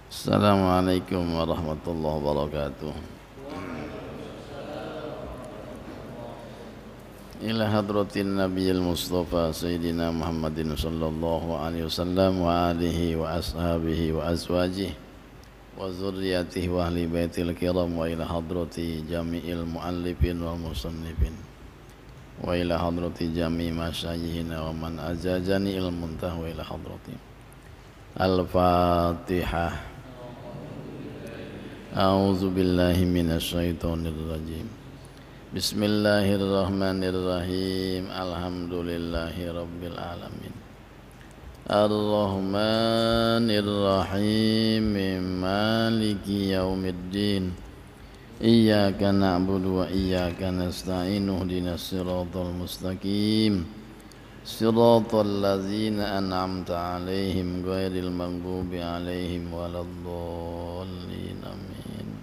Assalamualaikum warahmatullahi wabarakatuh. Ila hadratin nabiyil mustafa sayyidina Muhammadin sallallahu alaihi wasallam wa alihi wa ashabihi wa azwajihi wa zurriyatihi wa ahli baitil kiram wa ila hadrati jami'il muallifin wal musannifin wa ila hadrati jami' masyayikhina wa man azajani il muntah wa ila hadrati al-fatihah. A'udzu billahi minasyaitonir rajim. Bismillahirrahmanirrahim. Alhamdulillahi rabbil alamin. Ar-Rahmanir Rahim. Maliki yaumiddin. Iyyaka na'budu wa iyyaka nasta'in. Ihdinas siratal mustaqim. Siratal ladzina an'amta 'alaihim ghairil maghdubi 'alaihim waladdallin. Amin.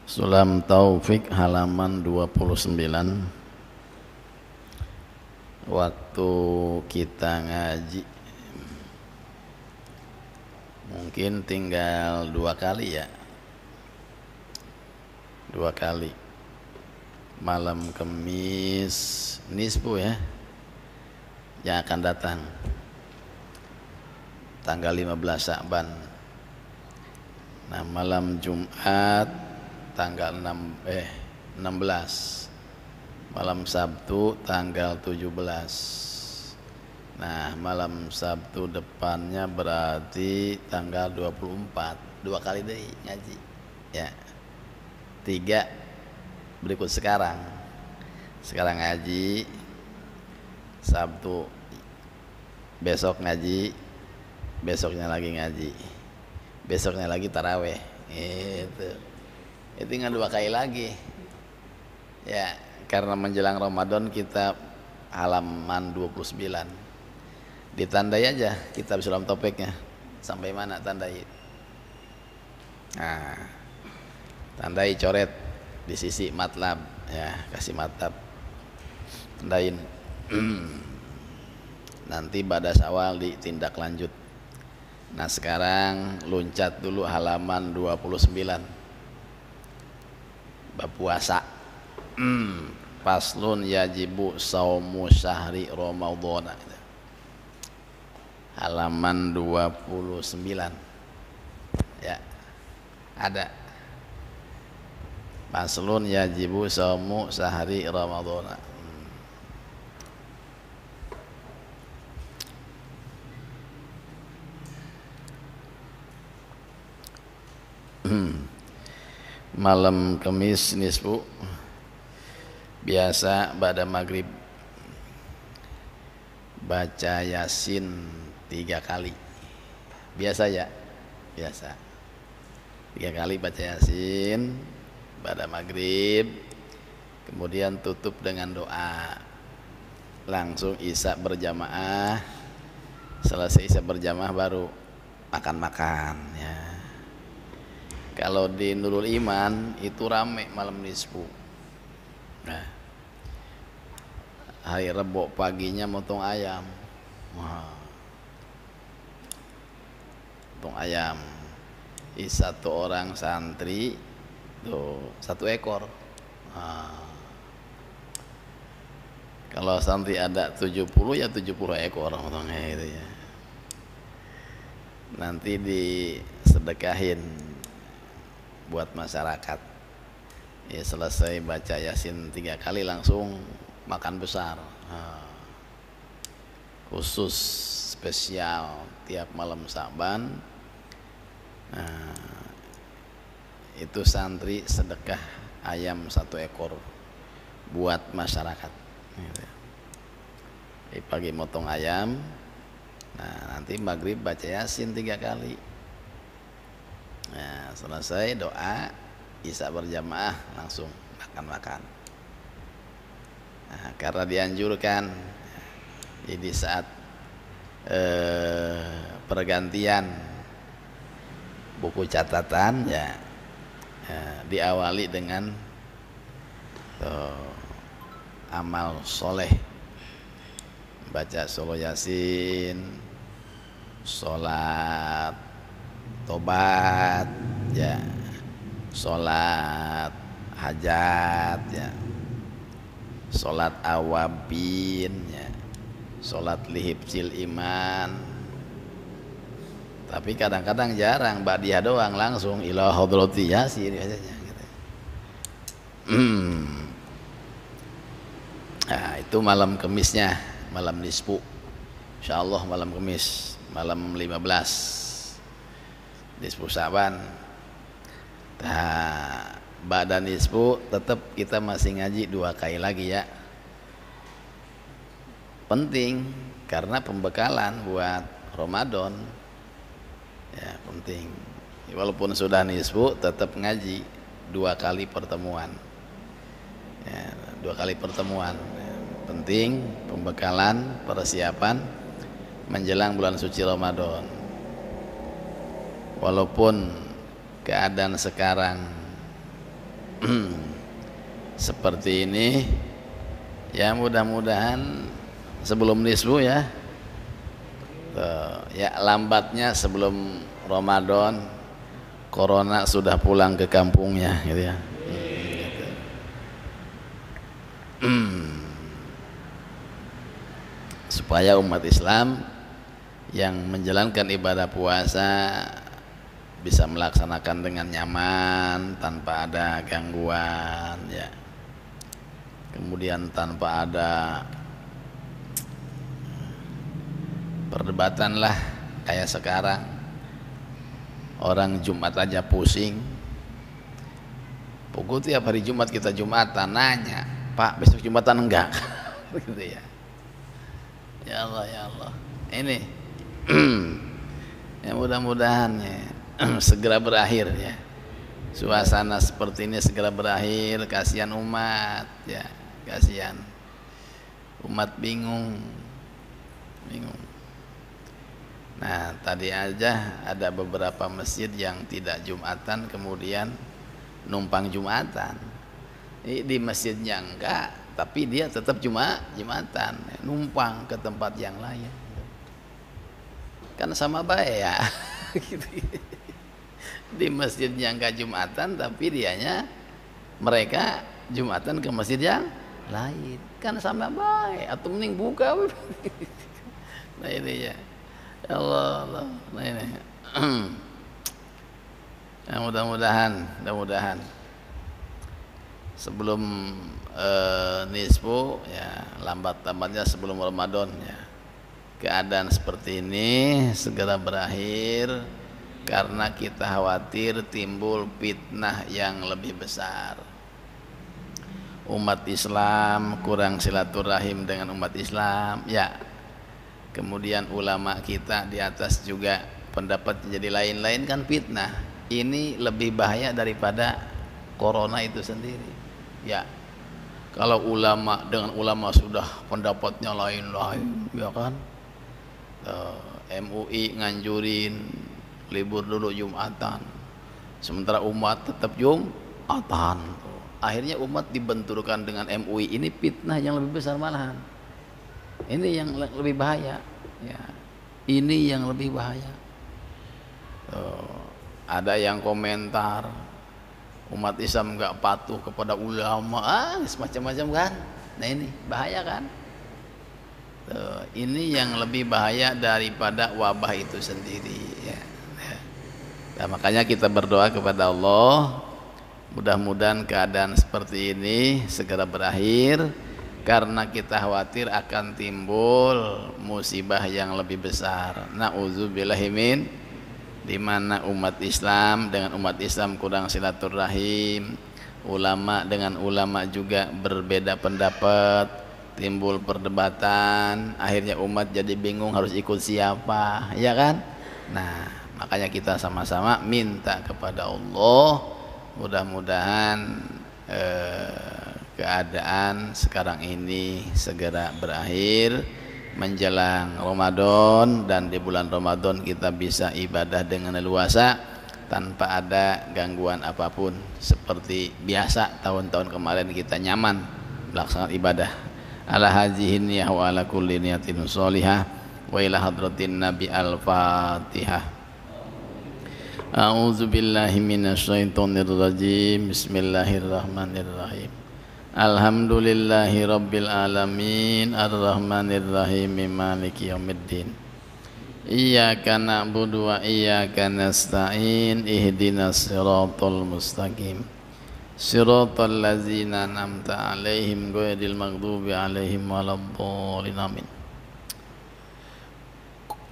Sulam Taufik halaman 29. Waktu kita ngaji mungkin tinggal 2 kali ya. 2 kali. Malam Kamis nisfu ya, yang akan datang tanggal 15 Sya'ban. Nah, malam Jumat tanggal 16, malam Sabtu tanggal 17. Nah, malam Sabtu depannya berarti tanggal 24. 2 kali deh ngaji ya. 3 berikut sekarang ngaji, Sabtu besok ngaji, besoknya lagi ngaji, besoknya lagi taraweh itu tinggal 2 kali lagi ya, karena menjelang Ramadan kita halaman 29. Ditandai aja kitab Sulam Topiknya sampai mana, tandai. Nah, tandai, coret di sisi matlab ya, kasih matlab, tandain. Nanti pada Syawal ditindak lanjut. Nah, sekarang loncat dulu halaman 29 bab puasa. Faslun yajibu saumu syahri Ramadhan. Halaman 29 ya, ada faslun yajibu saumu syahri Ramadhan. Malam Kamis nisfu biasa pada maghrib baca Yasin 3 kali. Biasa ya, biasa 3 kali baca Yasin pada maghrib, kemudian tutup dengan doa, langsung isya berjamaah. Selesai isya berjamaah baru makan-makan ya. Kalau di Nurul Iman itu rame malam nisfu. Nah, hari Rebo paginya motong ayam. Wah, motong ayam. Satu orang santri tuh 1 ekor. Nah, kalau santri ada 70 ya 70 ekor motongnya itu ya. Nanti disedekahin buat masyarakat ya. Selesai baca Yasin 3 kali langsung makan besar. Khusus spesial tiap malam Sya'ban. Itu santri sedekah ayam 1 ekor buat masyarakat. pagi motong ayam. Nah, nanti maghrib baca Yasin 3 kali. Nah, selesai doa, isya berjamaah langsung makan-makan. Nah, karena dianjurkan di saat pergantian buku catatan ya, diawali dengan amal soleh, baca solo Yasin, sholat tobat ya, sholat hajat ya, sholat awabin ya, sholat lihibzil iman. Tapi kadang-kadang jarang, ba'diyah doang langsung ila hadrati Yasin biasanya gitu. Nah, itu malam Kemisnya, malam nisfu. Insyaallah malam Kemis, malam 15 nisfu Sa'ban. Nah, ba'da nisfu tetap kita masih ngaji 2 kali lagi ya. Penting karena pembekalan buat Ramadan. Ya, penting. Walaupun sudah nisfu tetap ngaji 2 kali pertemuan. Ya, 2 kali pertemuan. Ya, penting pembekalan, persiapan menjelang bulan suci Ramadan. Walaupun keadaan sekarang seperti ini, ya mudah-mudahan sebelum nisfu ya, ya lambatnya sebelum Ramadan corona sudah pulang ke kampungnya gitu ya. Supaya umat Islam yang menjalankan ibadah puasa bisa melaksanakan dengan nyaman tanpa ada gangguan ya, kemudian tanpa ada perdebatan lah kayak sekarang. Orang Jumat aja pusing. Pokoknya tiap hari Jumat kita Jumatan nanya, Pak besok Jumatan enggak? Gitu ya. Ya Allah ya Allah. Ini ya mudah-mudahan ya, segera berakhir ya. Suasana seperti ini segera berakhir. Kasihan umat ya, kasihan umat bingung. Nah, tadi aja ada beberapa masjid yang tidak Jumatan kemudian numpang Jumatan. Di masjidnya enggak, tapi dia tetap Jumatan, numpang ke tempat yang lain. Kan sama baik ya. Di masjidnya enggak Jumatan, tapi mereka Jumatan ke masjid yang lain. Kan sama baik, atau mending buka. Nah ini ya. Allah. Nah ini. Ya, mudah-mudahan sebelum nisfu ya, lambat-lambatnya sebelum Ramadan ya, keadaan seperti ini segera berakhir, karena kita khawatir timbul fitnah yang lebih besar. Umat Islam kurang silaturahim dengan umat Islam ya, kemudian ulama kita di atas juga pendapat jadi lain-lain, kan fitnah. Ini lebih bahaya daripada corona itu sendiri ya. Kalau ulama dengan ulama sudah pendapatnya lain-lain ya kan, MUI nganjurin libur dulu Jumatan, sementara umat tetap Jumatan. Akhirnya umat dibenturkan dengan MUI. Ini fitnah yang lebih besar malahan. Ini yang lebih bahaya ya. Ini yang lebih bahaya. Ada yang komentar umat Islam enggak patuh kepada ulama, semacam-macam kan. Nah ini bahaya kan. Ini yang lebih bahaya daripada wabah itu sendiri ya. Nah, makanya kita berdoa kepada Allah, mudah-mudahan keadaan seperti ini segera berakhir, karena kita khawatir akan timbul musibah yang lebih besar. Na'udzubillahi min, di mana umat Islam dengan umat Islam kurang silaturahim, ulama dengan ulama juga berbeda pendapat, timbul perdebatan, akhirnya umat jadi bingung harus ikut siapa, ya kan? Nah, makanya kita sama-sama minta kepada Allah, mudah-mudahan keadaan sekarang ini segera berakhir menjelang Ramadan, dan di bulan Ramadan kita bisa ibadah dengan leluasa tanpa ada gangguan apapun, seperti biasa tahun-tahun kemarin kita nyaman melaksanakan ibadah. Ala hadhihi niyah wa ala kulli niyatin sholihah wa ila hadratin nabi al-fatihah. A'udzu billahi minasyaitonir rajim. Bismillahirrahmanirrahim. Alhamdulillahi rabbil alamin arrahmanir rahim maliki yaumiddin. Iyyaka na'budu wa iyyaka nasta'in ihdinas siratal mustaqim. Siratal ladzina an'amta 'alaihim ghairil maghdubi 'alaihim waladdallin. Amin.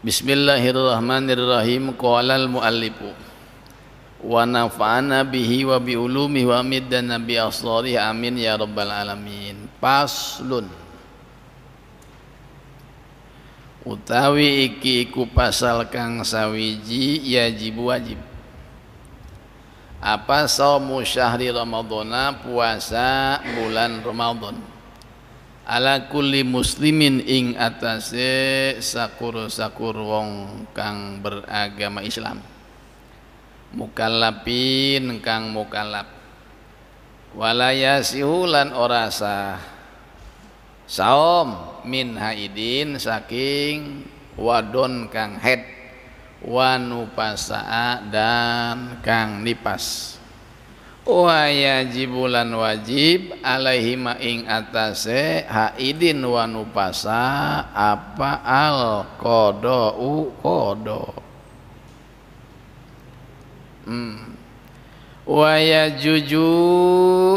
Bismillahirrahmanirrahim. Qala al-muallifu wa nafa'ana bihi wa bi ulumihi wa middana bi asrarihi amin ya rabbal alamin. Paslun utawi iki iku pasal kang sawiji yajib wajib apa saumu syahri ramadhana, puasa bulan Ramadan, ala kulli muslimin ing atase sakur-sakur wong kang beragama Islam, mukallafin kang mukallaf, walayasihu lan ora sah saum min haidin saking wadon kang haid, wanupasaa dan kang nipas, wa yajibulan wajib alaihima ing atase haidin wanupasa apa al qada'u qada, wa yajuju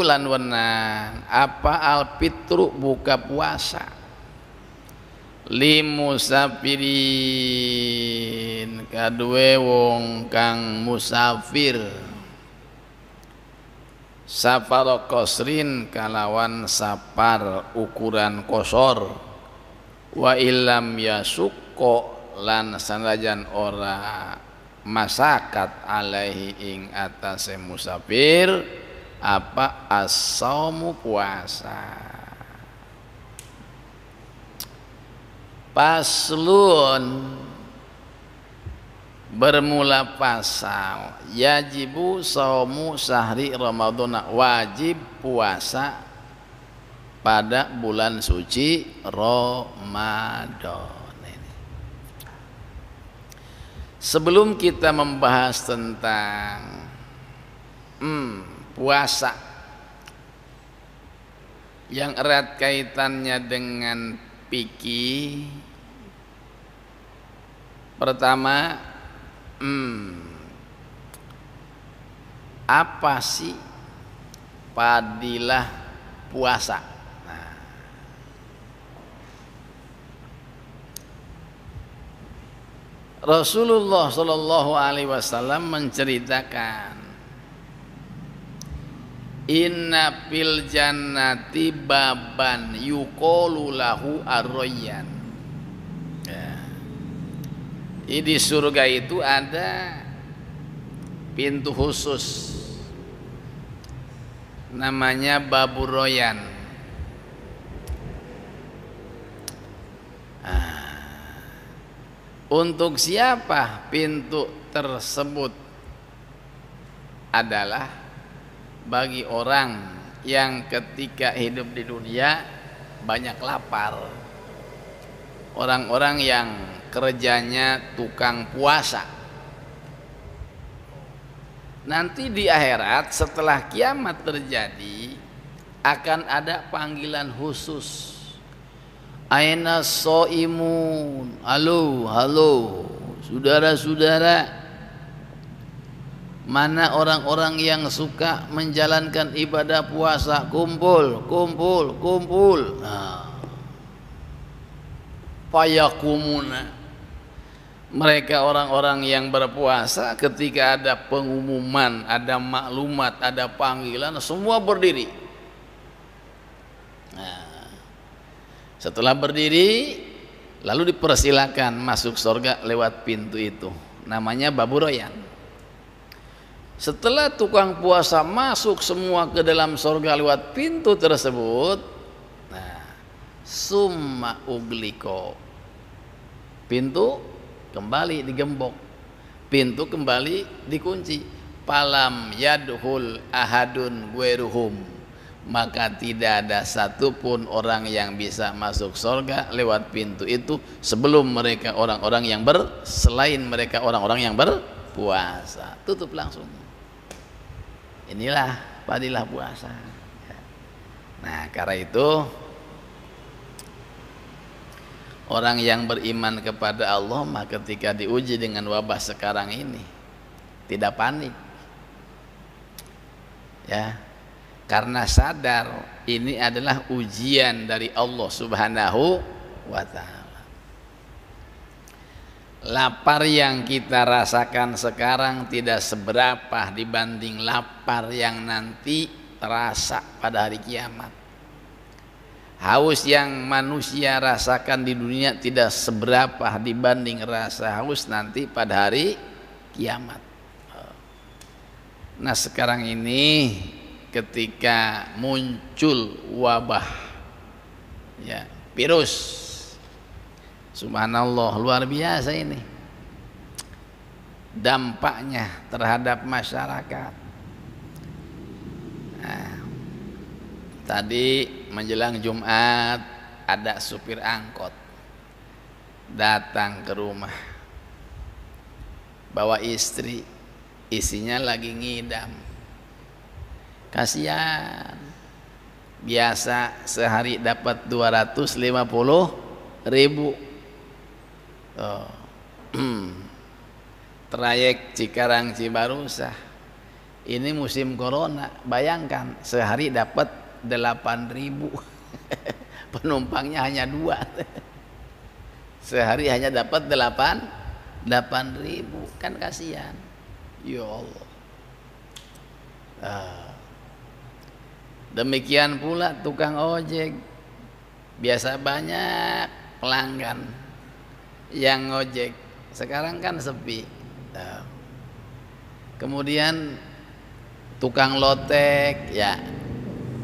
lan wenang apa al fitru buka puasa, limusafirin kadue wong kang musafir, safar qasrin kalawan sapar ukuran kosor, wa illam yasukko lan sanajan ora masakat alaihi ing atase musafir apa as-saumu puasa. Paslun bermula pasal yajibu saumu syahri Ramadhan, wajib puasa pada bulan suci Ramadan. Sebelum kita membahas tentang puasa yang erat kaitannya dengan fikih, pertama, apa sih fadilah puasa? Nah, Rasulullah Shallallahu Alaihi Wasallam menceritakan, inna fil jannati baban yuqalu lahu ar-rayyan. Di surga itu ada pintu khusus namanya Babur Royan. Untuk siapa pintu tersebut? Adalah bagi orang yang ketika hidup di dunia banyak lapar, orang-orang yang kerjanya tukang puasa. Nanti di akhirat setelah kiamat terjadi akan ada panggilan khusus. Aina soimun, halo, halo, saudara-saudara, mana orang-orang yang suka menjalankan ibadah puasa? Kumpul, kumpul, kumpul. Nah, fayakumuna, mereka orang-orang yang berpuasa ketika ada pengumuman, ada maklumat, ada panggilan, semua berdiri. Nah, Setelah berdiri, lalu dipersilakan masuk surga lewat pintu itu. Namanya Babu Royan. Setelah tukang puasa masuk semua ke dalam surga lewat pintu tersebut, nah, summa ugliko, pintu kembali digembok, pintu kembali dikunci. Palam yadhul ahadun gueruhum, maka tidak ada satupun orang yang bisa masuk surga lewat pintu itu sebelum mereka orang-orang yang selain mereka orang-orang yang berpuasa. Tutup langsung. Inilah fadilah puasa. Nah, karena itu orang yang beriman kepada Allah, maka ketika diuji dengan wabah sekarang ini tidak panik, ya, karena sadar ini adalah ujian dari Allah Subhanahu wa Ta'ala. Lapar yang kita rasakan sekarang tidak seberapa dibanding lapar yang nanti terasa pada hari kiamat. Haus yang manusia rasakan di dunia tidak seberapa dibanding rasa haus nanti pada hari kiamat. Nah, sekarang ini ketika muncul wabah, ya, virus, subhanallah, luar biasa ini dampaknya terhadap masyarakat. Nah, tadi menjelang Jumat ada supir angkot datang ke rumah bawa istri, isinya lagi ngidam. Kasihan, biasa sehari dapat 250.000. Trayek Cikarang Cibarusah, ini musim corona, bayangkan sehari dapat 8.000. Penumpangnya hanya 2. Sehari hanya dapat 8.000, kan kasihan. Ya Allah. Demikian pula tukang ojek, biasa banyak pelanggan yang ngojek, sekarang kan sepi. Kemudian tukang lotek, ya,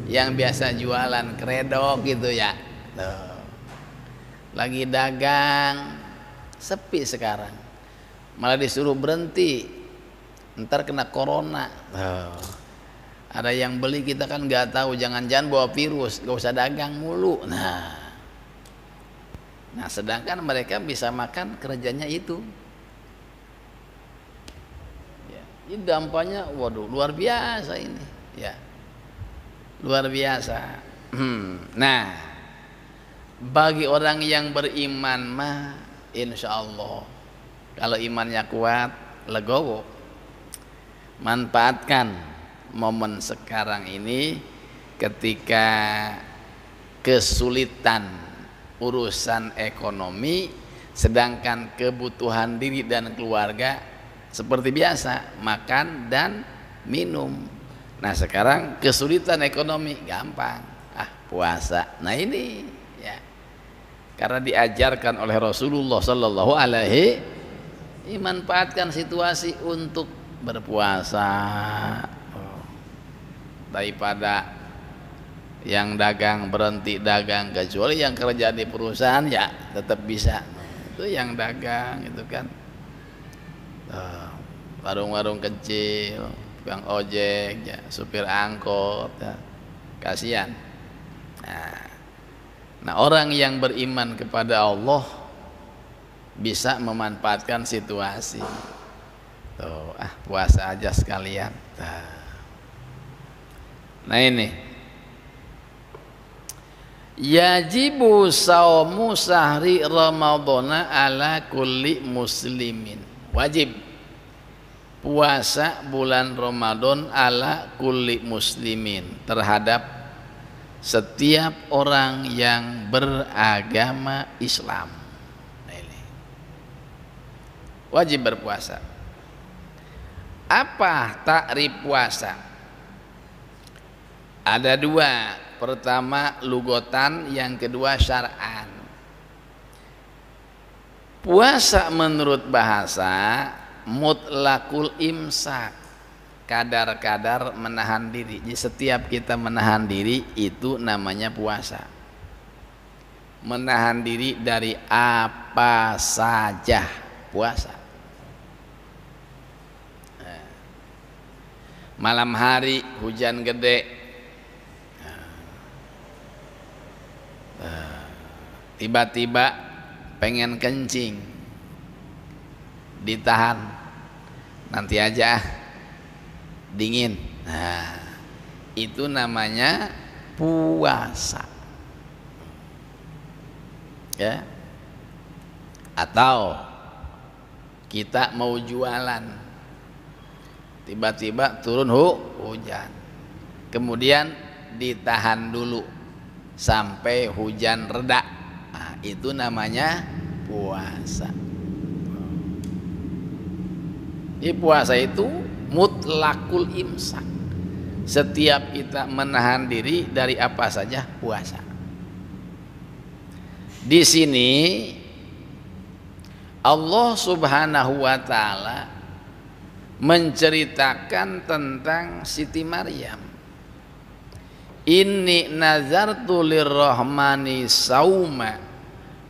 yang biasa jualan kredok gitu, ya, lagi dagang, sepi sekarang, malah disuruh berhenti, ntar kena corona. Ada yang beli, kita kan nggak tahu, jangan-jangan bawa virus, gak usah dagang mulu. Nah, sedangkan mereka bisa makan kerjanya itu. Ya, ini dampaknya, waduh, luar biasa ini, ya, luar biasa. Nah, bagi orang yang beriman mah, insya Allah, kalau imannya kuat, legowo, manfaatkan momen sekarang ini ketika kesulitan urusan ekonomi, sedangkan kebutuhan diri dan keluarga seperti biasa, makan dan minum. Nah, sekarang kesulitan ekonomi, gampang, puasa. Nah, ini, ya, karena diajarkan oleh Rasulullah Sallallahu Alaihi, manfaatkan situasi untuk berpuasa. Daripada yang dagang berhenti dagang, kecuali yang kerja di perusahaan, ya tetap bisa. Itu yang dagang itu kan, warung-warung kecil, tukang ojek, ya, supir angkot, ya, kasihan. Nah, orang yang beriman kepada Allah bisa memanfaatkan situasi. Puasa aja sekalian. Nah, ini yajibu saumu sahri ramadhana ala kulli muslimin. Wajib puasa bulan Ramadan ala kulli muslimin, terhadap setiap orang yang beragama Islam. Nah, ini wajib berpuasa. Apa takrif puasa? Ada 2 pertama lugotan, yang kedua syar'an. Puasa menurut bahasa mutlakul imsak, kadar-kadar menahan diri. Jadi setiap kita menahan diri itu namanya puasa. Menahan diri dari apa saja puasa. Malam hari hujan gede, tiba-tiba pengen kencing, ditahan, nanti aja dingin. Nah, itu namanya puasa. Ya. Atau kita mau jualan, tiba-tiba turun hujan, kemudian ditahan dulu sampai hujan reda. Nah, itu namanya puasa. Di puasa itu mutlakul imsak. Setiap kita menahan diri dari apa saja puasa. Di sini Allah Subhanahu wa taala menceritakan tentang Siti Maryam. Inni nazartu lirrahmani sauma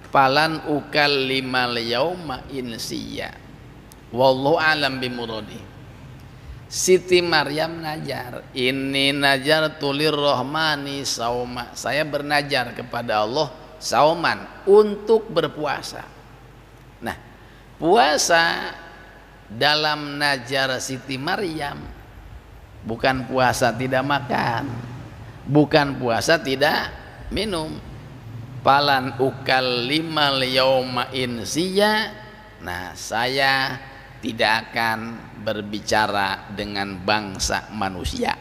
falan ukallimal yauma insiya. Wallahu alam bimuradi. Siti Maryam najar, inni nazartu lirrahmani sauma. Saya bernajar kepada Allah sauman, untuk berpuasa. Nah, puasa dalam najar Siti Maryam bukan puasa tidak makan, bukan puasa tidak minum. Falan ukallimal yauma insiya. Nah, saya tidak akan berbicara dengan bangsa manusia.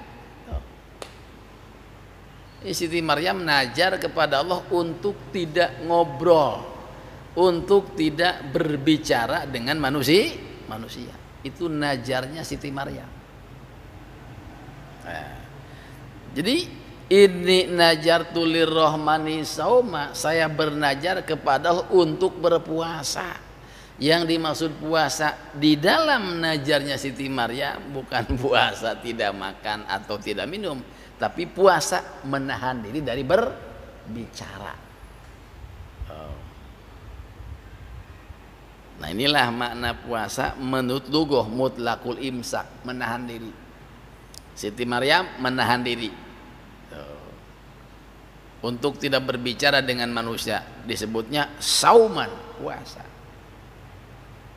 Siti Maryam najar kepada Allah untuk tidak ngobrol, untuk tidak berbicara dengan manusia. Itu najarnya Siti Maryam. Nah, jadi ini najartu lirrahmani sauma, saya bernajar kepada Allah untuk berpuasa. Yang dimaksud puasa di dalam najarnya Siti Maryam bukan puasa tidak makan atau tidak minum, tapi puasa menahan diri dari berbicara. Nah, inilah makna puasa menurut lughah mutlakul imsak, menahan diri. Siti Maryam menahan diri untuk tidak berbicara dengan manusia, disebutnya sauman, puasa.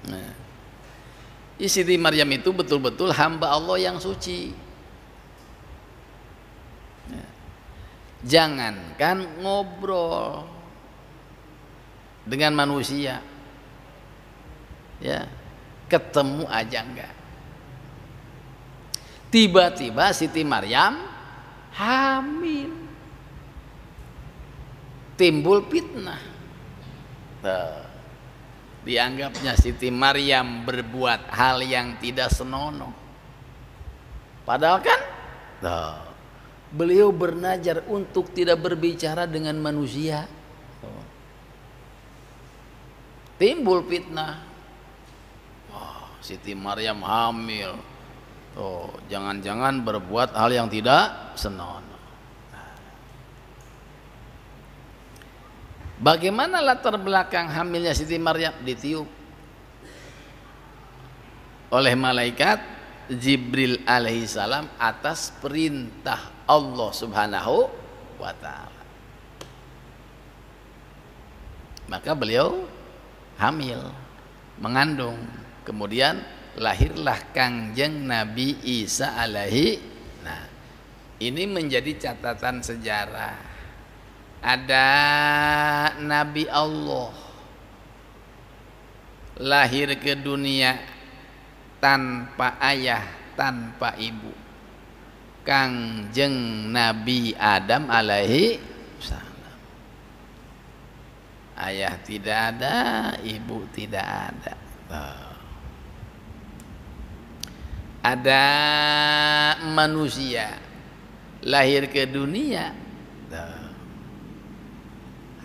Nah, Siti Maryam itu betul-betul hamba Allah yang suci. Jangankan ngobrol dengan manusia, ya, ketemu aja enggak. Tiba-tiba Siti Maryam hamil, timbul fitnah. Dianggapnya Siti Maryam berbuat hal yang tidak senonoh. Padahal kan beliau bernajar untuk tidak berbicara dengan manusia. Timbul fitnah. Siti Maryam hamil. Jangan-jangan berbuat hal yang tidak senonoh. Bagaimana latar belakang hamilnya Siti Maryam? Ditiup oleh malaikat Jibril alaihissalam atas perintah Allah Subhanahu wa ta'ala. Maka beliau hamil, mengandung, kemudian lahirlah Kangjeng Nabi Isa alaihi. Nah, ini menjadi catatan sejarah. Ada Nabi Allah lahir ke dunia tanpa ayah, tanpa ibu. Kangjeng Nabi Adam alaihi salam. Ayah tidak ada, ibu tidak ada. Ada manusia lahir ke dunia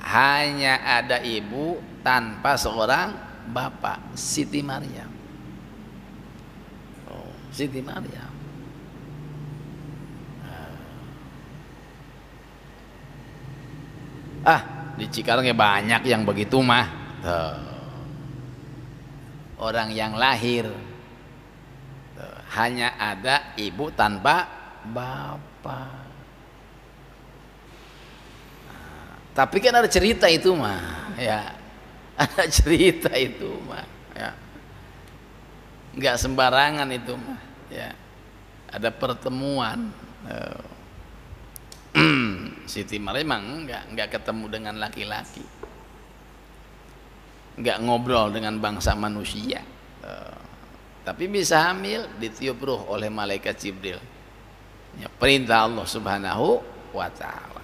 Hanya ada ibu tanpa seorang bapak, Siti Maryam. Siti Maryam. Di Cikarang ya banyak yang begitu mah. Orang yang lahir hanya ada ibu tanpa bapak. Tapi kan ada cerita itu mah, ya. Ada cerita itu mah, ya. Enggak sembarangan itu mah, ya. Ada pertemuan. Siti Maryam enggak ketemu dengan laki-laki, enggak ngobrol dengan bangsa manusia, tapi bisa hamil, ditiup ruh oleh malaikat Jibril, ya, perintah Allah Subhanahu wa Ta'ala.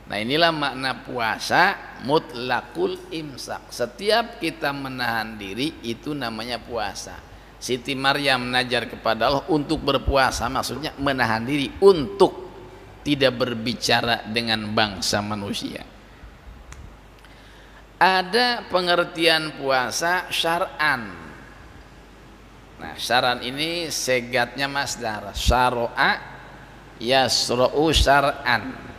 Nah, inilah makna puasa mutlakul imsak. Setiap kita menahan diri itu namanya puasa. Siti Maryam menajar kepada Allah untuk berpuasa, maksudnya menahan diri untuk tidak berbicara dengan bangsa manusia. Ada pengertian puasa syar'an. Nah, syar'an ini segatnya masdar, syara'a yasra'u syar'an.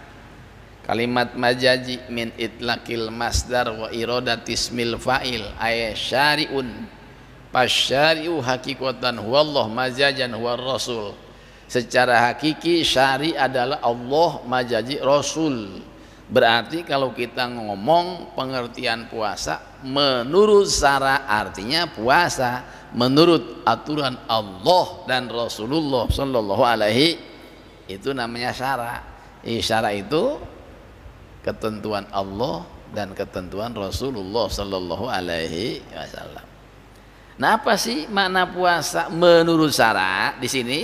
Kalimat majazi min itlaqil masdar wa iradati ismil fa'il ay syari'un. Pasyari'u hakikatan huwallah, majajan huwar rasul. Secara hakiki syari adalah Allah, majazi Rasul. Berarti kalau kita ngomong pengertian puasa menurut syara, artinya puasa menurut aturan Allah dan Rasulullah sallallahu alaihi, itu namanya syara. Syara itu ketentuan Allah dan ketentuan Rasulullah sallallahu alaihi wasallam. Nah, apa sih makna puasa menurut syara di sini?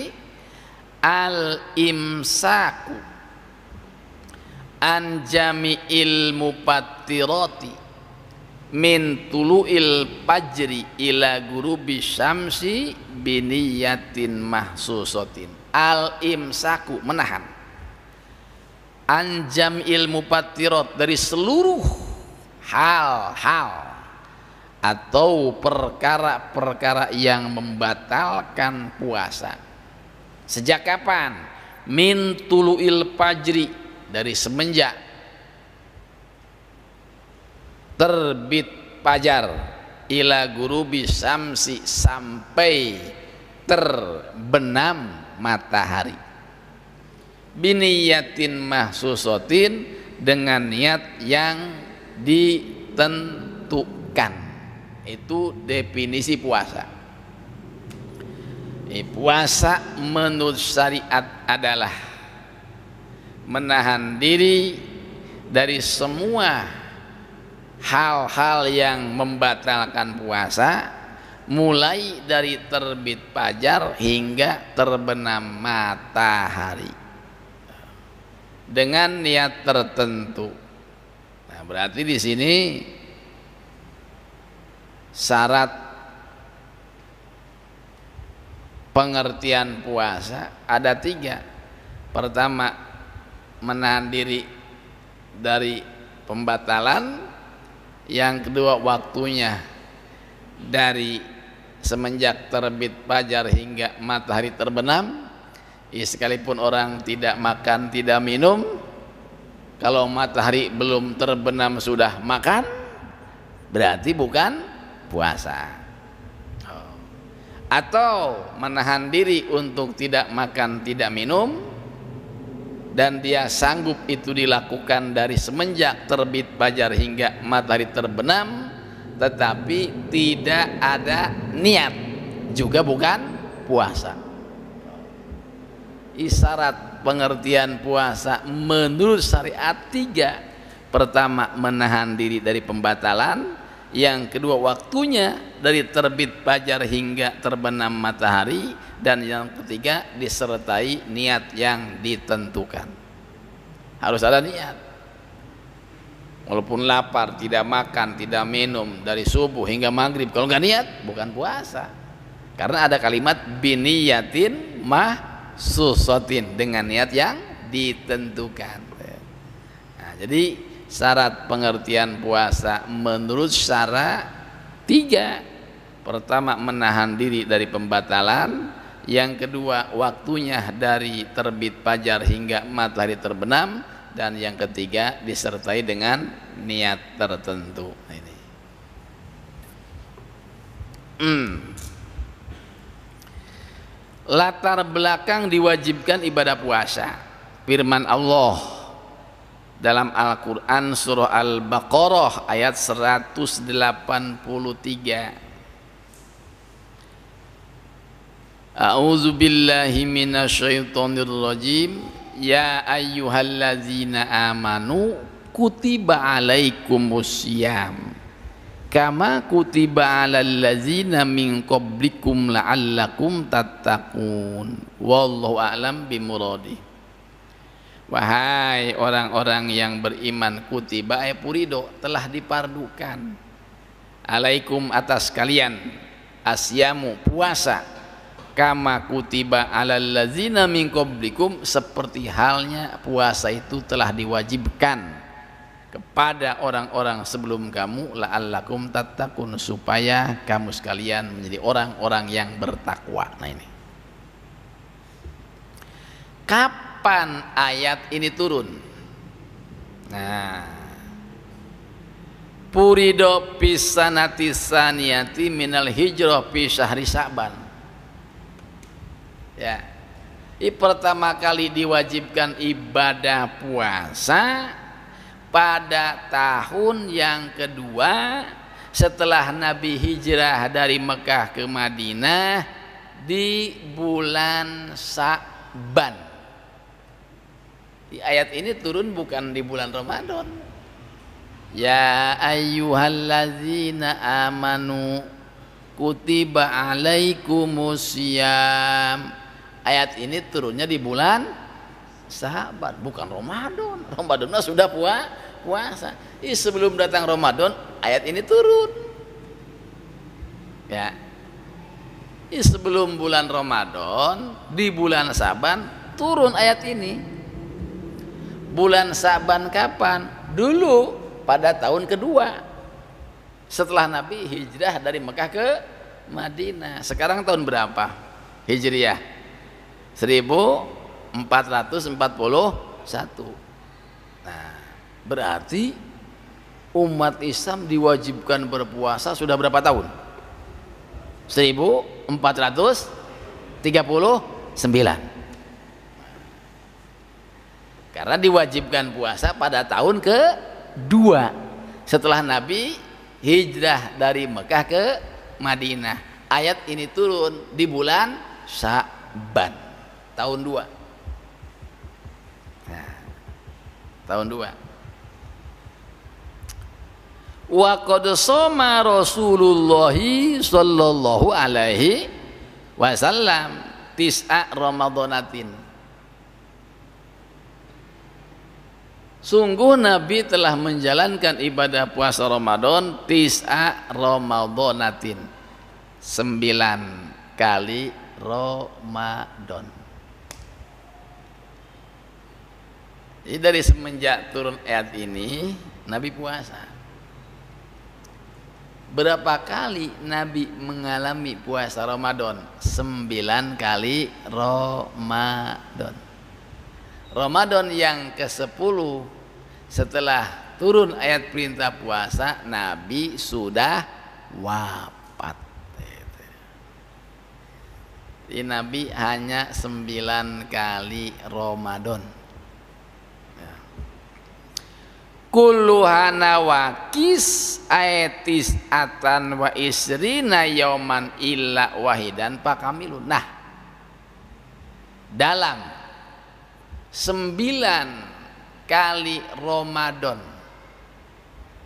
Al-imsaku an jami'il mufattirati min tulu'il fajri ila gurubi syamsi biniyatin mahsusatin. Al-imsaku, menahan, an jami'il mufattirat, dari seluruh hal-hal atau perkara-perkara yang membatalkan puasa. Sejak kapan? Min tulu'il fajri, dari semenjak terbit fajar, ila gurubi syamsi, sampai terbenam matahari. Biniyatin mahsusatin, dengan niat yang ditentukan. Itu definisi puasa. Puasa menurut syariat adalah menahan diri dari semua hal-hal yang membatalkan puasa, mulai dari terbit fajar hingga terbenam matahari, dengan niat tertentu. Nah, berarti di sini syarat pengertian puasa ada 3. Pertama, menahan diri dari pembatalan. Yang kedua, waktunya dari semenjak terbit fajar hingga matahari terbenam. Sekalipun orang tidak makan, tidak minum, kalau matahari belum terbenam sudah makan, berarti bukan puasa. Atau menahan diri untuk tidak makan, tidak minum, dan dia sanggup itu dilakukan dari semenjak terbit fajar hingga matahari terbenam, tetapi tidak ada niat, juga bukan puasa. Isyarat pengertian puasa menurut syariat 3. Pertama, menahan diri dari pembatalan. Yang kedua, waktunya dari terbit fajar hingga terbenam matahari. Dan yang ketiga, disertai niat yang ditentukan. Harus ada niat. Walaupun lapar, tidak makan, tidak minum dari subuh hingga maghrib, kalau nggak niat bukan puasa. Karena ada kalimat biniyatin mahsusatin, dengan niat yang ditentukan. jadi syarat pengertian puasa menurut syara 3. Pertama, menahan diri dari pembatalan. Yang kedua, waktunya dari terbit fajar hingga matahari terbenam. Dan yang ketiga, disertai dengan niat tertentu. Ini. Latar belakang diwajibkan ibadah puasa. Firman Allah dalam Al-Quran surah Al-Baqarah ayat 183. A'udzu billahi minasyaitonir rajim. Ya ayyuhallazina amanu kutiba alaikumusiyam kama kutiba alal ladzina min qablikum la'allakum tattaqun. Wallahu a'lam bimuradi. Wahai orang-orang yang beriman, kutiba purido, telah dipardukan, alaikum atas kalian, asyamu puasa, kama kutiba alal ladzina min qablikum, seperti halnya puasa itu telah diwajibkan kepada orang-orang sebelum kamu, la'allakum tattaqun, supaya kamu sekalian menjadi orang-orang yang bertakwa. Nah ini. Kapan ayat ini turun? Nah, purido pisanati saniyati minal hijrah fi syahri Sa'ban. Ya. Pertama kali diwajibkan ibadah puasa pada tahun yang kedua setelah Nabi hijrah dari Mekah ke Madinah di bulan Sa'ban. Di ayat ini turun bukan di bulan Ramadan. Ya ayyuhallazina amanu kutiba alaikumusiyam. Ayat ini turunnya di bulan Sa'ban, bukan Ramadan. Ramadan sudah puasa. Sebelum datang Ramadan ayat ini turun. Ya. Sebelum bulan Ramadan, di bulan Sa'ban turun ayat ini. Bulan Sa'ban kapan? Dulu pada tahun kedua setelah Nabi hijrah dari Mekah ke Madinah. Sekarang tahun berapa Hijriah? 1441. Nah, berarti umat Islam diwajibkan berpuasa sudah berapa tahun? 1439. Karena diwajibkan puasa pada tahun kedua setelah Nabi hijrah dari Mekah ke Madinah. Ayat ini turun di bulan Sa'ban tahun 2. Nah, tahun 2. Wa qad shoma Rasulullah sallallahu alaihi wasallam tis'a Ramadhanatin. Sungguh Nabi telah menjalankan ibadah puasa Ramadan tis'a Ramadhanatin, 9 kali Ramadan. Jadi dari semenjak turun ayat ini Nabi puasa. Berapa kali Nabi mengalami puasa Ramadan? 9 kali Ramadan. Ramadan yang ke-10 setelah turun ayat perintah puasa, Nabi sudah wafat. Jadi Nabi hanya 9 kali Ramadan. Kulluhana wakis aetis atan wa isrina yauman illa wahidan pakamilun. Nah, dalam 9 kali Ramadan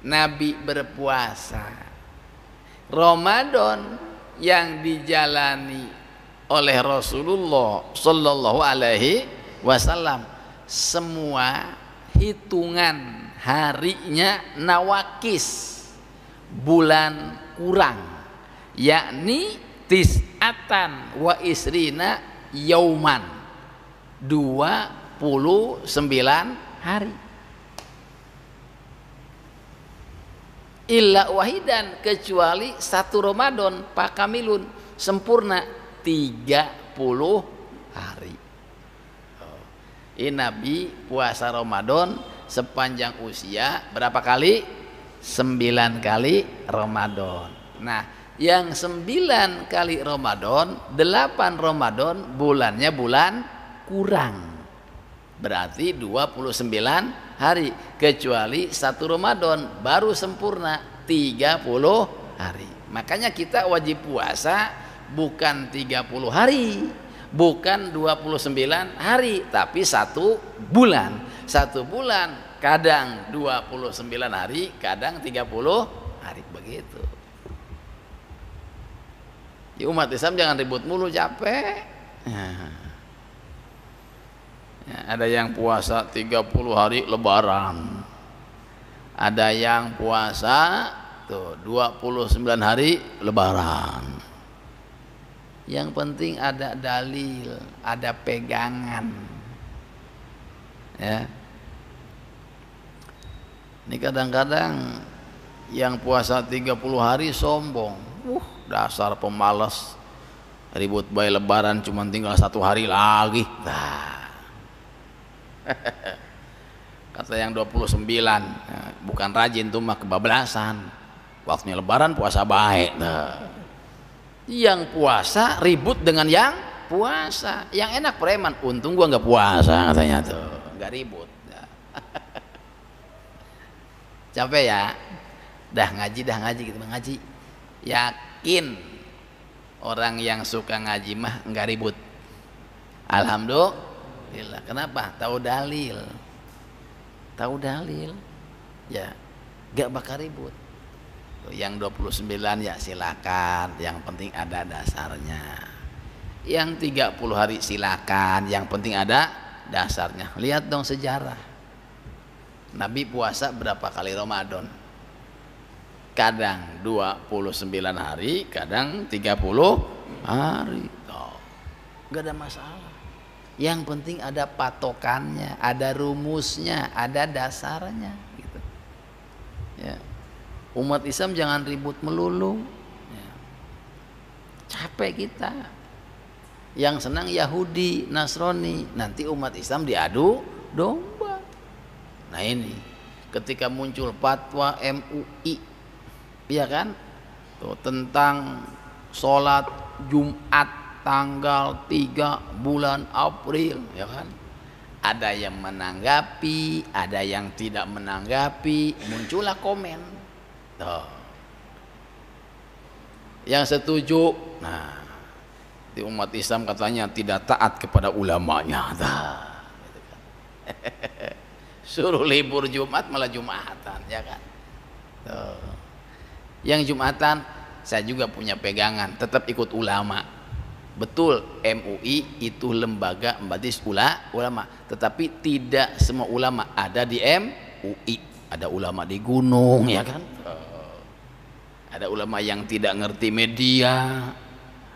Nabi berpuasa. Ramadan yang dijalani oleh Rasulullah sallallahu alaihi wasallam semua hitungan harinya nawakis, bulan kurang, yakni tis'atan wa isrina yauman, 29 hari. illa wahidan, kecuali satu Ramadan pakamilun, sempurna 30 hari. Ini Nabi puasa Ramadan sepanjang usia berapa kali? 9 kali Ramadan. Nah, yang 9 kali Ramadan, 8 Ramadan bulannya bulan kurang, berarti 29 hari, kecuali satu Ramadan baru sempurna 30 hari. Makanya kita wajib puasa bukan 30 hari, bukan 29 hari, tapi 1 bulan. 1 bulan kadang 29 hari, kadang 30 hari, begitu. Ya, umat Islam jangan ribut mulu, capek. Ya, ada yang puasa 30 hari lebaran, ada yang puasa tuh 29 hari lebaran. Yang penting ada dalil, ada pegangan. Ya. Ini kadang-kadang yang puasa 30 hari sombong. Dasar pemalas, ribut bayi lebaran cuma tinggal 1 hari lagi. Nah. Kata yang 29, bukan rajin tuh mah kebablasan. Waktunya lebaran puasa baik. Nah. Yang puasa ribut dengan yang puasa. Yang enak preman, untung gua nggak puasa katanya tuh, nggak ribut. Capek ya, dah ngaji gitu, ngaji. Yakin orang yang suka ngaji mah nggak ribut. Alhamdulillah. Kenapa? Tahu dalil, ya nggak bakal ribut. Yang 29 ya silakan, yang penting ada dasarnya. Yang 30 hari silakan, yang penting ada dasarnya. Lihat dong sejarah. Nabi puasa berapa kali Ramadan? Kadang 29 hari, kadang 30 hari. Oh, gak ada masalah. Yang penting ada patokannya, ada rumusnya, ada dasarnya gitu. Ya. Umat Islam jangan ribut melulu. Ya. Capek kita. Yang senang Yahudi, Nasrani, nanti umat Islam diadu domba. Nah ini, ketika muncul fatwa MUI, iya kan, tuh, tentang sholat Jumat tanggal 3 bulan April, ya kan, ada yang menanggapi, ada yang tidak menanggapi, muncullah komen. Tuh. Yang setuju, nah, di umat Islam katanya tidak taat kepada ulamanya. Nah, gitu kan. Suruh libur Jumat malah Jumatan, ya kan. Tuh. Yang Jumatan saya juga punya pegangan, tetap ikut ulama. Betul, MUI itu lembaga majelis ulama, tetapi tidak semua ulama ada di MUI. Ada ulama di gunung, ya kan. Ada ulama yang tidak ngerti media,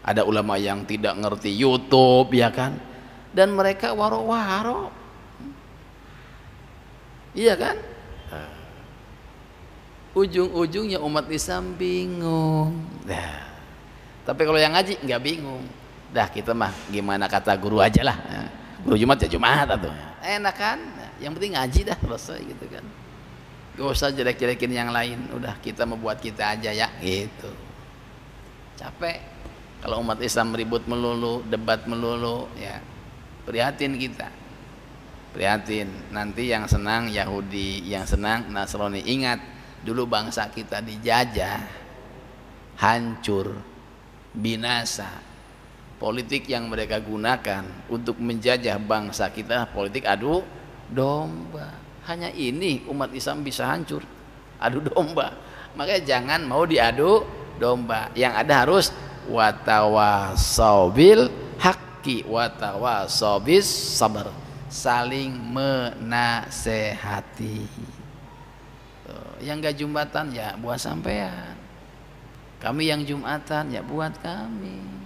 ada ulama yang tidak ngerti YouTube, ya kan. Dan mereka waro-waro. Iya kan? Ujung-ujungnya umat Islam bingung. Nah, tapi kalau yang ngaji nggak bingung. Dah kita mah gimana kata guru aja lah. Guru Jumat ya Jumat atau enak kan? Yang penting ngaji dah, selesai gitu kan. Gak usah jelek-jelekin yang lain. Udah kita membuat kita aja ya gitu. Capek kalau umat Islam ribut melulu, debat melulu, ya. Prihatin kita. Prihatin, nanti yang senang Yahudi, yang senang Nasrani. Ingat, dulu bangsa kita dijajah, hancur, binasa. Politik yang mereka gunakan untuk menjajah bangsa kita, politik adu domba. Hanya ini umat Islam bisa hancur, adu domba. Makanya jangan mau diadu domba. Yang ada harus watawasau bil haqqi watawasau bis sabar. Saling menasehati. Yang gak Jumatan ya buat sampean, kami yang Jumatan ya buat kami.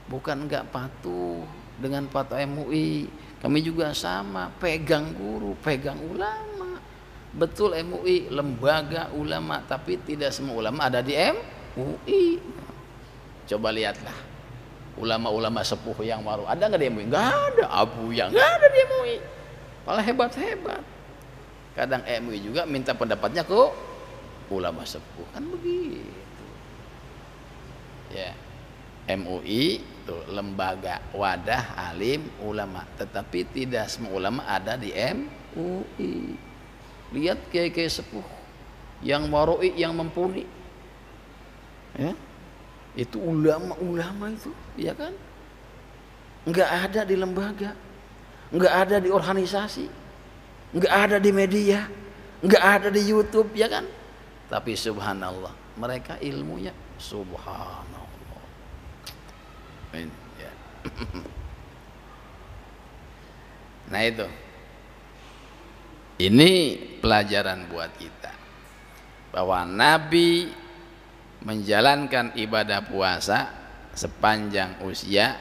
Bukan gak patuh dengan fatwa MUI, kami juga sama, pegang guru, pegang ulama. Betul MUI lembaga ulama, tapi tidak semua ulama ada di MUI. Coba lihatlah ulama-ulama sepuh yang baru ada nggak di MUI? Nggak ada. Abu yang nggak ada di MUI. Malah hebat-hebat. Kadang MUI juga minta pendapatnya ke ulama sepuh, kan begitu. Ya, MUI itu lembaga wadah alim ulama, tetapi tidak semua ulama ada di MUI. Lihat kiai-kiai sepuh yang waroi, yang mumpuni, ya, itu ulama-ulama itu, ya kan? Nggak ada di lembaga, nggak ada di organisasi, nggak ada di media, nggak ada di YouTube, ya kan? Tapi subhanallah, mereka ilmunya subhanallah. Ya. Nah itu, ini pelajaran buat kita bahwa Nabi menjalankan ibadah puasa sepanjang usia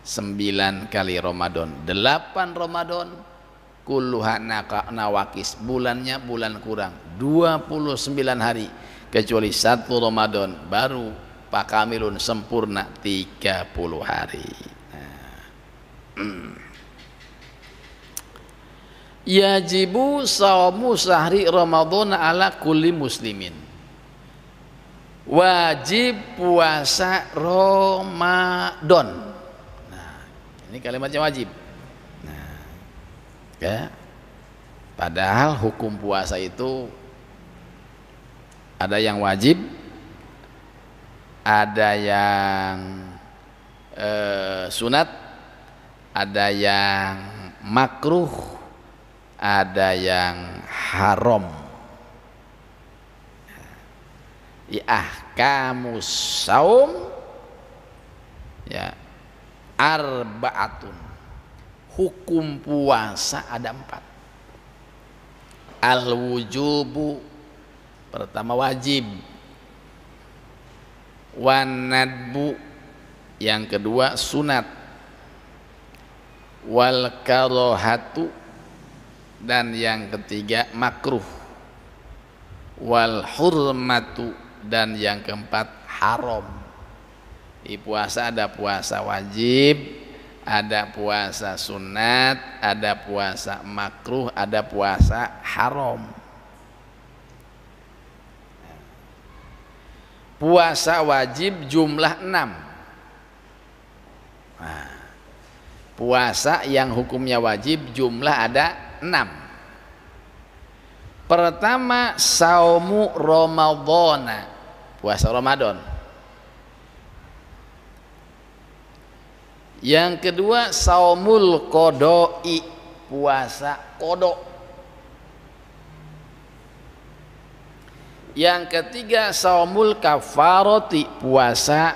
9 kali Ramadan, 8 Ramadan, kulluha nawakis, bulannya bulan kurang 29 hari, kecuali 1 Ramadan baru Pak Kamilun sempurna 30 hari. Yajibu saumu sahri Ramadan ala kulli muslimin. Wajib puasa Ramadan. Nah, ini kalimatnya wajib. Nah, ya. Padahal hukum puasa itu ada yang wajib, ada yang sunat, ada yang makruh, ada yang haram. Ahkamus saum ya arba'atun. Hukum puasa ada 4. Al-wujubu, pertama wajib. Wanadbu, yang kedua sunat. Wal karohatu, dan yang ketiga makruh. Wal hurmatu, dan yang keempat haram. Di puasa ada puasa wajib, ada puasa sunat, ada puasa makruh, ada puasa haram. Puasa wajib jumlah 6. Nah, puasa yang hukumnya wajib jumlah ada 6. Pertama, saumu Ramadhana, puasa Ramadan. Yang kedua, saumul qodoi, puasa qodok. Yang ketiga, saumul kafaroti, puasa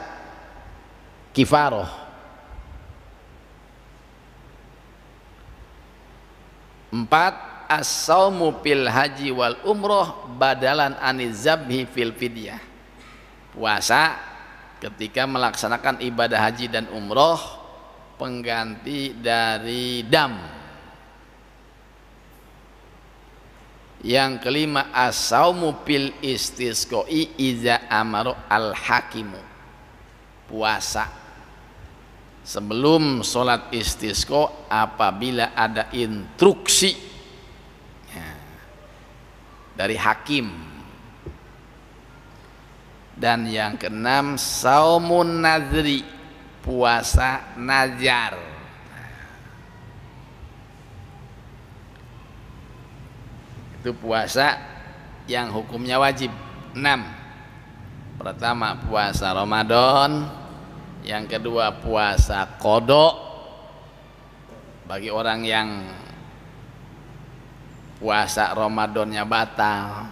kifaroh. Empat, as-saumu fil haji wal umroh badalan anizabhi fil fidyah, puasa ketika melaksanakan ibadah haji dan umroh pengganti dari dam. Yang kelima, as-saumu fil istisqoi iza amaro al-hakimu, puasa sebelum sholat istisqa apabila ada instruksi dari hakim. Dan yang keenam, saumun nazri, puasa nazar. Itu puasa yang hukumnya wajib 6. Pertama, puasa Ramadan. Yang kedua, puasa qodok bagi orang yang puasa Ramadannya batal,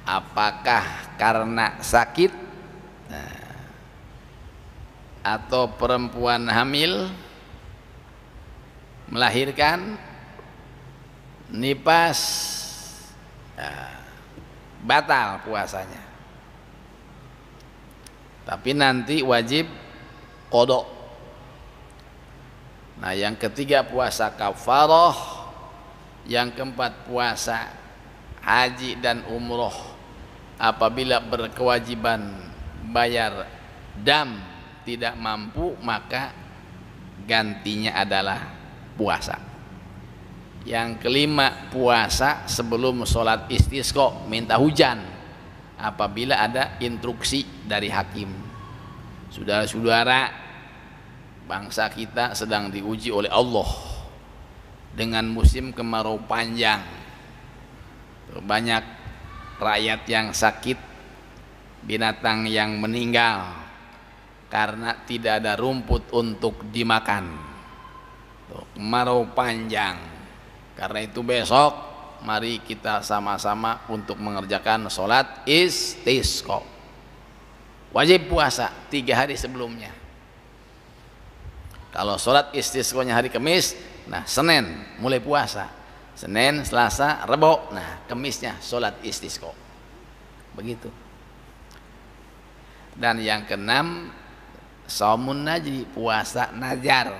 apakah karena sakit atau perempuan hamil melahirkan, nipas, batal puasanya. Tapi nanti wajib qodok. Nah, yang ketiga, puasa kafaroh, Yang keempat, puasa haji dan umroh apabila berkewajiban bayar dam tidak mampu, maka gantinya adalah puasa. Yang kelima, puasa sebelum sholat istisqa, minta hujan apabila ada instruksi dari hakim. Saudara-saudara, bangsa kita sedang diuji oleh Allah dengan musim kemarau panjang. Banyak rakyat yang sakit, binatang yang meninggal karena tidak ada rumput untuk dimakan. Kemarau panjang. Karena itu besok mari kita sama-sama untuk mengerjakan sholat istisqa. Wajib puasa 3 hari sebelumnya. Kalau sholat istisqanya hari Kamis, nah Senin mulai puasa. Senin, Selasa, Rabu, nah Kamisnya sholat istisqa. Begitu. Dan yang keenam, shaumun najri, puasa najar.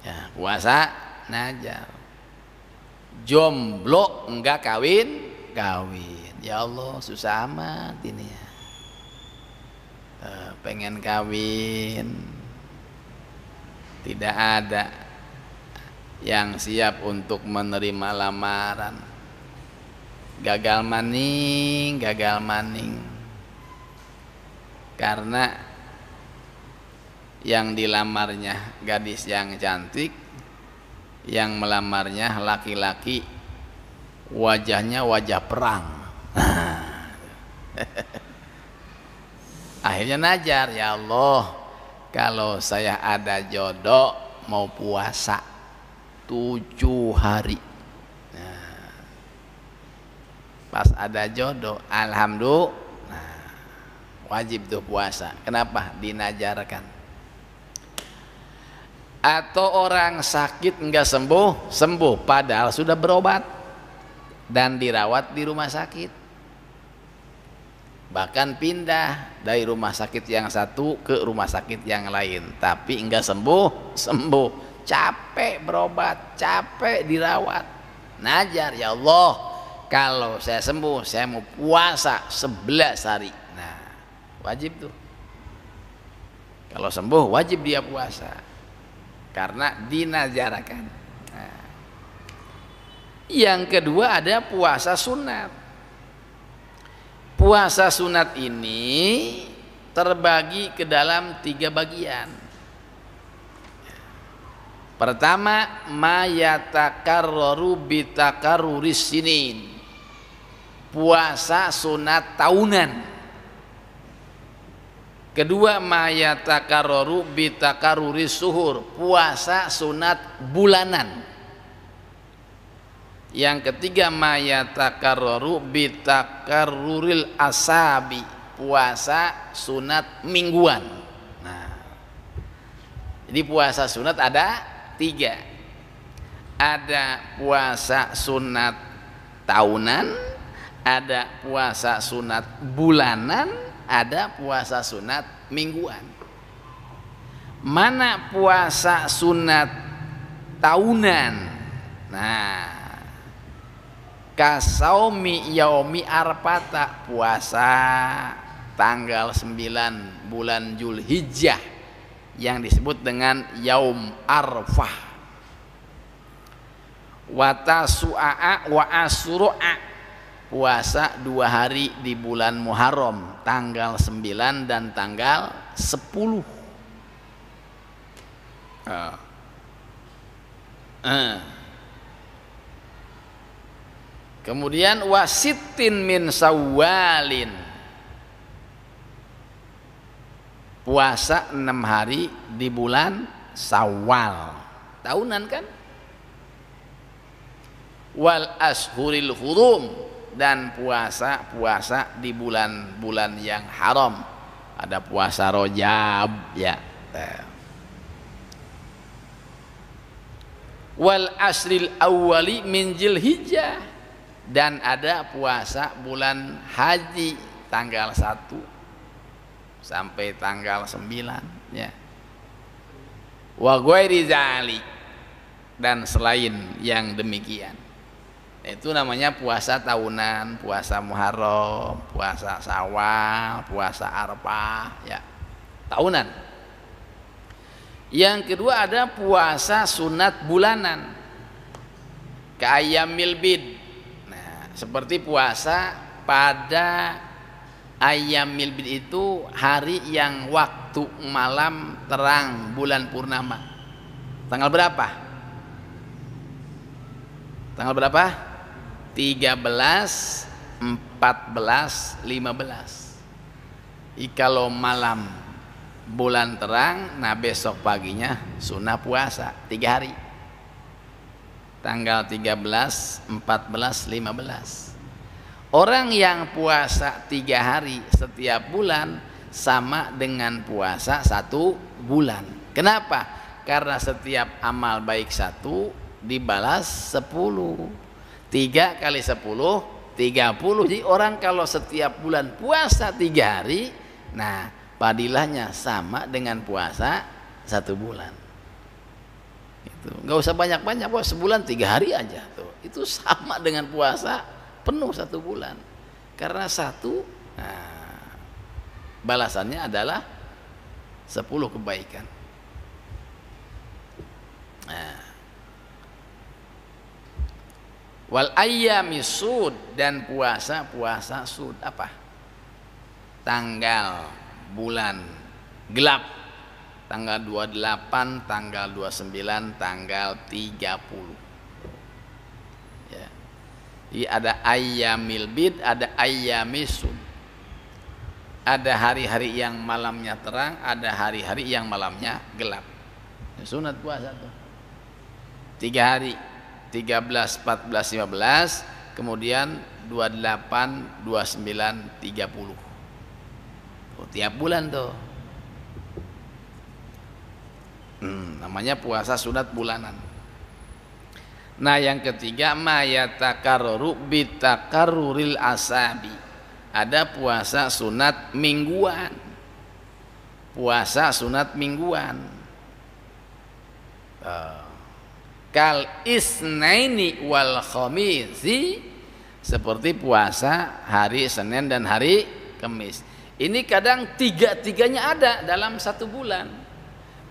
Ya, puasa najar. Jomblo enggak kawin. Ya Allah, susah amat ini ya. Pengen kawin, tidak ada yang siap untuk menerima lamaran. Gagal maning. Karena yang dilamarnya gadis yang cantik, yang melamarnya laki-laki wajahnya wajah perang. Akhirnya najar, ya Allah, kalau saya ada jodoh mau puasa 7 hari. Nah, pas ada jodoh, alhamdulillah, nah, wajib tuh puasa. Kenapa? Dinajarkan. Atau orang sakit enggak sembuh padahal sudah berobat dan dirawat di rumah sakit, bahkan pindah dari rumah sakit yang satu ke rumah sakit yang lain, tapi enggak sembuh, capek berobat, capek dirawat, najar, ya Allah, kalau saya sembuh saya mau puasa 11 hari. Nah, wajib tuh. Kalau sembuh wajib dia puasa karena dinajarkan. Nah, yang kedua ada puasa sunat. Puasa sunat ini terbagi ke dalam 3 bagian. Pertama, mayatakarraru bitakarruris sinin, puasa sunat tahunan. Kedua, mayatakarraru bitakarruris suhur, puasa sunat bulanan. Yang ketiga, mayatakarraru bitakarruril asabi, puasa sunat mingguan. Nah, jadi puasa sunat ada 3. Ada puasa sunat tahunan, ada puasa sunat bulanan, ada puasa sunat mingguan. Mana puasa sunat tahunan? Nah, kasaumi yaumi arfata, puasa tanggal 9 bulan Zulhijjah yang disebut dengan yaum arfah. Wa tasu'a wa asyura, puasa 2 hari di bulan Muharram, tanggal 9 dan tanggal 10. Kemudian wasittin min Syawalin, puasa 6 hari di bulan Syawal, tahunan kan. Wal ashuril hurum, dan puasa di bulan-bulan yang haram. Ada puasa Rajab ya. Wal asril awwali min Dzulhijjah, dan ada puasa bulan haji tanggal 1 sampai tanggal 9 ya. Wa ghairi dzalik, dan selain yang demikian. Itu namanya puasa tahunan, puasa Muharram, puasa Syawal, puasa Arafah, ya, tahunan. Yang kedua ada puasa sunat bulanan, kayyamil bid. Nah, seperti puasa pada ayyamil bid itu hari yang waktu malam terang bulan purnama. Tanggal berapa? Tanggal berapa? 13, 14, 15. Kalau malam bulan terang, nah besok paginya sunnah puasa 3 hari. Tanggal 13, 14, 15. Orang yang puasa 3 hari setiap bulan sama dengan puasa 1 bulan. Kenapa? Karena setiap amal baik 1 dibalas 10. 3 kali 10 30. Jadi orang kalau setiap bulan puasa 3 hari, nah padilahnya sama dengan puasa 1 bulan. Itu nggak usah banyak-banyak, sebulan 3 hari aja tuh. Itu sama dengan puasa penuh 1 bulan. Karena 1, nah, balasannya adalah 10 kebaikan. Nah, wal ayyami sud, dan puasa sud apa? Tanggal bulan gelap, tanggal 28, tanggal 29, tanggal 30. Ya. Jadi ada ayyamil bid, ada ayyamis sud. Ada hari-hari yang malamnya terang, ada hari-hari yang malamnya gelap. Sunat puasa tuh 3 hari, 13, 14, 15, kemudian 28, 29, 30. Tiap bulan tuh. Namanya puasa sunat bulanan. Nah, yang ketiga mayatakarru bitakarruril asabi. Ada puasa sunat mingguan. Puasa sunat mingguan. Kal isnaini wal khamisi, seperti puasa hari Senin dan hari Kamis. Ini kadang 3-tiganya ada dalam 1 bulan.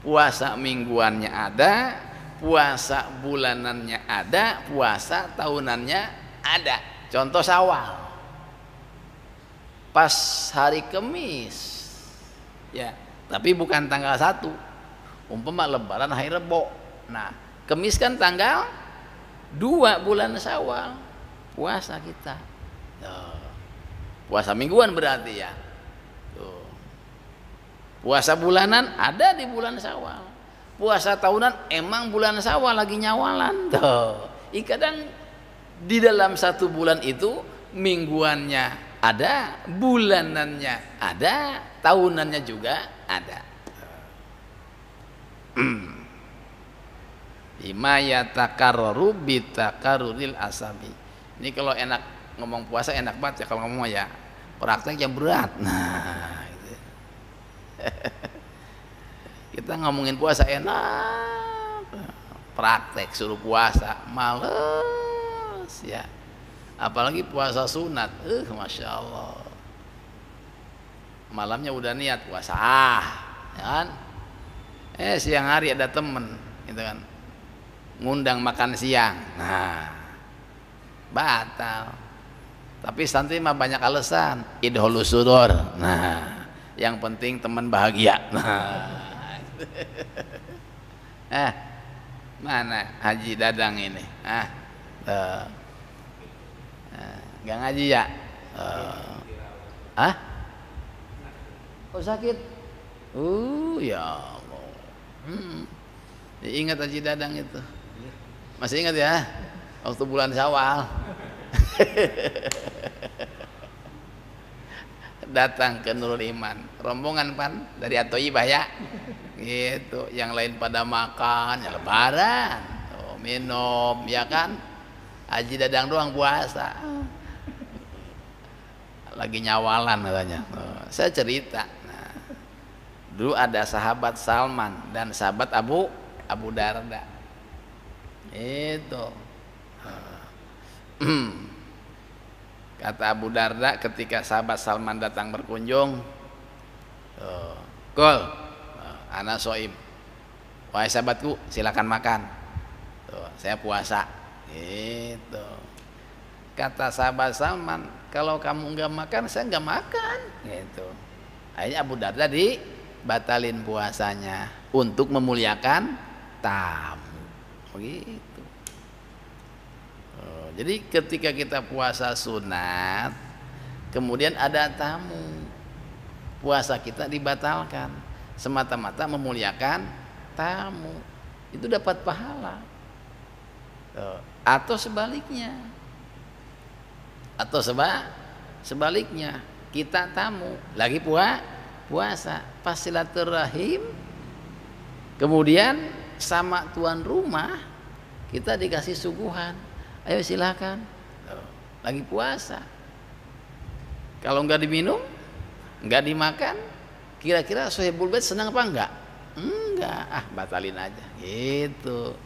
Puasa mingguannya ada, puasa bulanannya ada, puasa tahunannya ada. Contoh Syawal, pas hari Kamis, ya, tapi bukan tanggal 1. Umpama Lebaran hari Rebo. Nah, Kemis kan tanggal 2 bulan Syawal, puasa kita. Puasa mingguan berarti ya. Tuh. Puasa bulanan ada di bulan Syawal. Puasa tahunan emang bulan Syawal lagi nyawalan. Tuh. Kadang di dalam 1 bulan itu mingguannya ada, bulanannya ada, tahunannya juga ada. Imayatakarru bitakarruril asabi. Ini kalau enak ngomong puasa enak banget ya, kalau ngomong ya prakteknya berat. Nah, gitu. Kita ngomongin puasa enak, praktek suruh puasa males ya. Apalagi puasa sunat, masya Allah. Malamnya udah niat puasa, ya kan? Siang hari ada temen, gitu kan, ngundang makan siang, nah batal. Tapi santri mah banyak alasan, idholus surur, nah yang penting teman bahagia. Nah, mana Haji Dadang ini? Gak ngaji ya? Oh sakit? Ya Allah. Ingat Haji Dadang itu. Masih ingat ya? Waktu bulan Syawal. Datang ke Nurul Iman, rombongan pan dari Atoibah ya. Gitu, yang lain pada makan, ya lebaran, minum, ya kan? Haji Dadang doang puasa. Lagi nyawalan katanya. Saya cerita. Nah, dulu ada sahabat Salman dan sahabat Abu Darda. Itu. Kata Abu Darda ketika sahabat Salman datang berkunjung, Kul, ana soim. Wahai sahabatku, silakan makan. Tuh, saya puasa. Itu. Kata sahabat Salman, kalau kamu enggak makan, saya enggak makan. Gitu. Akhirnya Abu Darda dibatalin puasanya untuk memuliakan tamu. Begitu. Jadi ketika kita puasa sunat, kemudian ada tamu, puasa kita dibatalkan semata-mata memuliakan tamu, itu dapat pahala. Atau sebaliknya, sebaliknya kita tamu lagi puasa pas silaturahim, kemudian sama tuan rumah kita dikasih suguhan, ayo silakan, lagi puasa. Kalau nggak diminum, nggak dimakan, kira-kira Sohibul Bait senang apa enggak? Enggak, batalin aja gitu.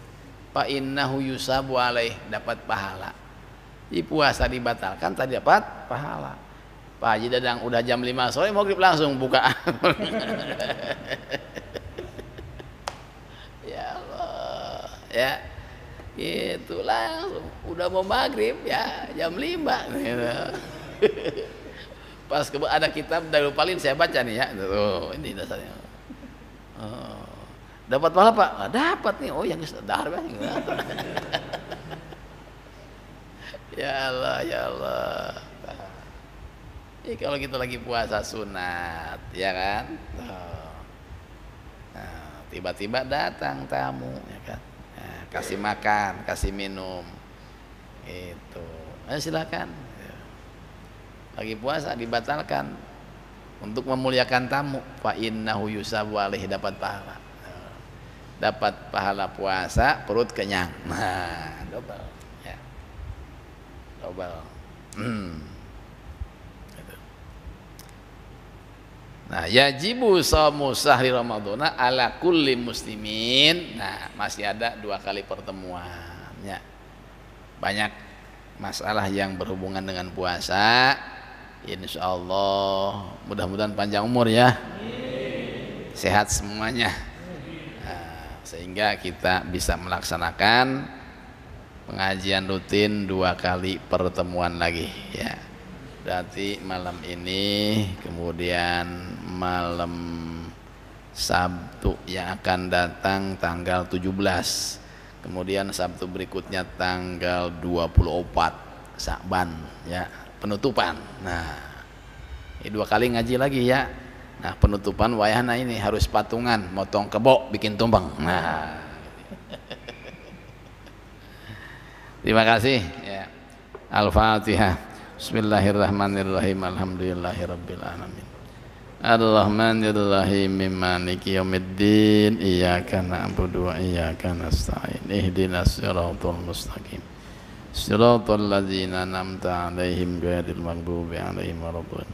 Fa innahu yusabu alaih, dapat pahala. Di puasa dibatalkan tadi dapat pahala. Pak Haji Dadang udah jam 5 sore maghrib langsung buka. Ya Allah, ya. Gitu langsung udah mau maghrib ya jam 5 gitu. Pas ada kitab Darul Palin saya baca nih ya. Oh, ini dasarnya. Dapat pahala Pak? Dapat nih. Oh yang sedar banget. Ya Allah, ya Allah. Ini kalau kita lagi puasa sunat, ya kan? Nah, tiba-tiba datang tamu, ya kan? Nah, kasih makan, kasih minum, itu. Ayo silakan. Lagi puasa dibatalkan untuk memuliakan tamu. Fa innahu yusabu alaihi, dapat pahala. Dapat pahala puasa, perut kenyang. Nah, double. Ya. Double. Nah, yajibu shaumu syahri ramadhana ala kulli muslimin. Nah, masih ada 2 kali pertemuan ya. Banyak masalah yang berhubungan dengan puasa. Insyaallah mudah-mudahan panjang umur ya. Sehat semuanya. Sehingga kita bisa melaksanakan pengajian rutin 2 kali pertemuan lagi ya. Berarti malam ini, kemudian malam Sabtu yang akan datang tanggal 17, kemudian Sabtu berikutnya tanggal 24 Sya'ban ya, penutupan. Nah, ini 2 kali ngaji lagi ya. Nah, penutupan wayahna ini harus patungan, motong kebo, bikin tumbang. Nah, terima kasih ya. Al-Fatihah. Bismillahirrahmanirrahim. Alhamdulillahirabbil alamin. Ar-Rahmanir-Rahim. Maliki yaumiddin. Iyyaka na'budu wa iyyaka nasta'in. Ihdinas siratal mustaqim. Siratal ladzina an'amta 'alaihim ghairil maghdubi 'alaihim waladdallin.